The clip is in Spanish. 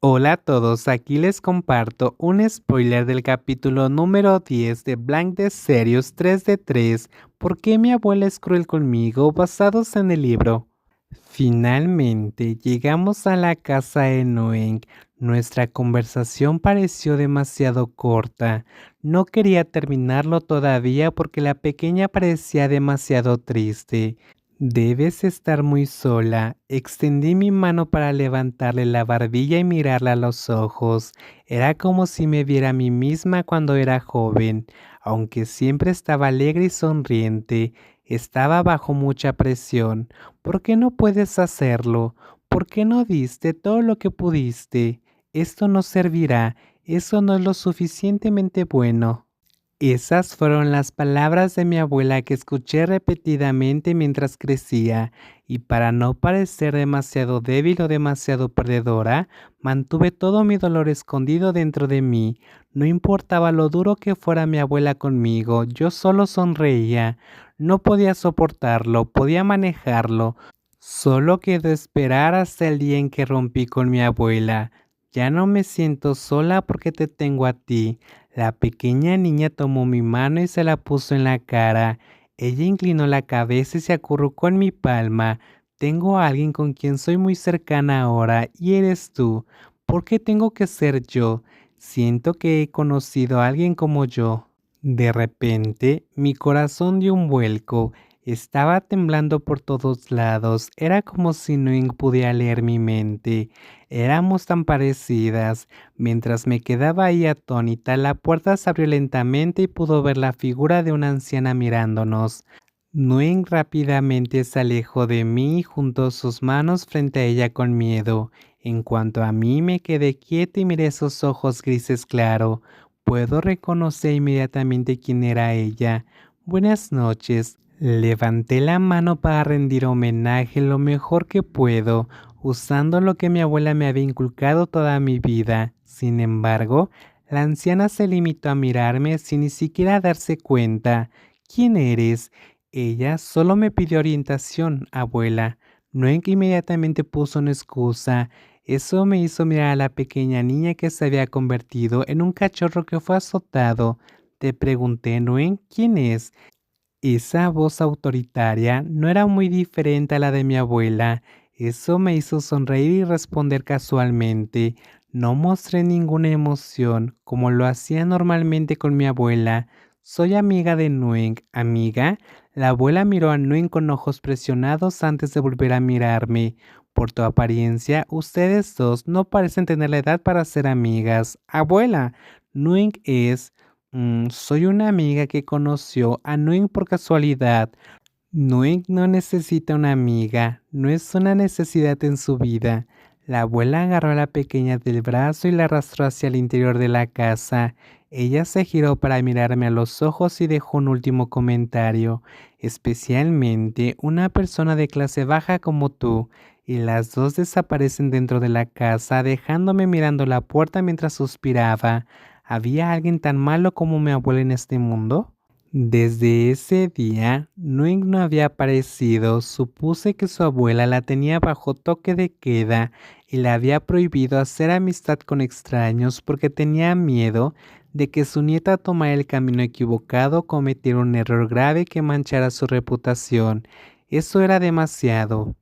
Hola a todos, aquí les comparto un spoiler del capítulo número 10 de Blank de Serious 3 de 3, ¿Por qué mi abuela es cruel conmigo?, basados en el libro. Finalmente llegamos a la casa de Noeng. Nuestra conversación pareció demasiado corta. No quería terminarlo todavía porque la pequeña parecía demasiado triste. Debes estar muy sola. Extendí mi mano para levantarle la barbilla y mirarla a los ojos. Era como si me viera a mí misma cuando era joven, aunque siempre estaba alegre y sonriente. Estaba bajo mucha presión. ¿Por qué no puedes hacerlo? ¿Por qué no diste todo lo que pudiste? Esto no servirá. Eso no es lo suficientemente bueno. Esas fueron las palabras de mi abuela que escuché repetidamente mientras crecía, y para no parecer demasiado débil o demasiado perdedora, mantuve todo mi dolor escondido dentro de mí. No importaba lo duro que fuera mi abuela conmigo, yo solo sonreía. No podía soportarlo, podía manejarlo. Solo quedó esperar hasta el día en que rompí con mi abuela. Ya no me siento sola porque te tengo a ti. La pequeña niña tomó mi mano y se la puso en la cara. Ella inclinó la cabeza y se acurrucó en mi palma. Tengo a alguien con quien soy muy cercana ahora y eres tú. ¿Por qué tengo que ser yo? Siento que he conocido a alguien como yo. De repente, mi corazón dio un vuelco. Estaba temblando por todos lados. Era como si no pudiera leer mi mente. Éramos tan parecidas. Mientras me quedaba ahí atónita, la puerta se abrió lentamente y pudo ver la figura de una anciana mirándonos. Nguyen rápidamente se alejó de mí y juntó sus manos frente a ella con miedo. En cuanto a mí, me quedé quieta y miré esos ojos grises claro. Puedo reconocer inmediatamente quién era ella. Buenas noches. Levanté la mano para rendir homenaje lo mejor que puedo, usando lo que mi abuela me había inculcado toda mi vida. Sin embargo, la anciana se limitó a mirarme sin ni siquiera darse cuenta. ¿Quién eres? Ella solo me pidió orientación, abuela. No en que inmediatamente puso una excusa. Eso me hizo mirar a la pequeña niña que se había convertido en un cachorro que fue azotado. Te pregunté, Nuen, ¿quién es? Esa voz autoritaria no era muy diferente a la de mi abuela. Eso me hizo sonreír y responder casualmente. No mostré ninguna emoción, como lo hacía normalmente con mi abuela. Soy amiga de Nguyen. ¿Amiga? La abuela miró a Nguyen con ojos presionados antes de volver a mirarme. Por tu apariencia, ustedes dos no parecen tener la edad para ser amigas. Abuela, Nguyen es... soy una amiga que conoció a Nguyen por casualidad. Nguyen no necesita una amiga, no es una necesidad en su vida. La abuela agarró a la pequeña del brazo y la arrastró hacia el interior de la casa. Ella se giró para mirarme a los ojos y dejó un último comentario. Especialmente una persona de clase baja como tú. Y las dos desaparecen dentro de la casa, dejándome mirando la puerta mientras suspiraba. ¿Había alguien tan malo como mi abuela en este mundo? Desde ese día, Nguyen no había aparecido. Supuse que su abuela la tenía bajo toque de queda y le había prohibido hacer amistad con extraños porque tenía miedo de que su nieta tomara el camino equivocado o cometiera un error grave que manchara su reputación. Eso era demasiado.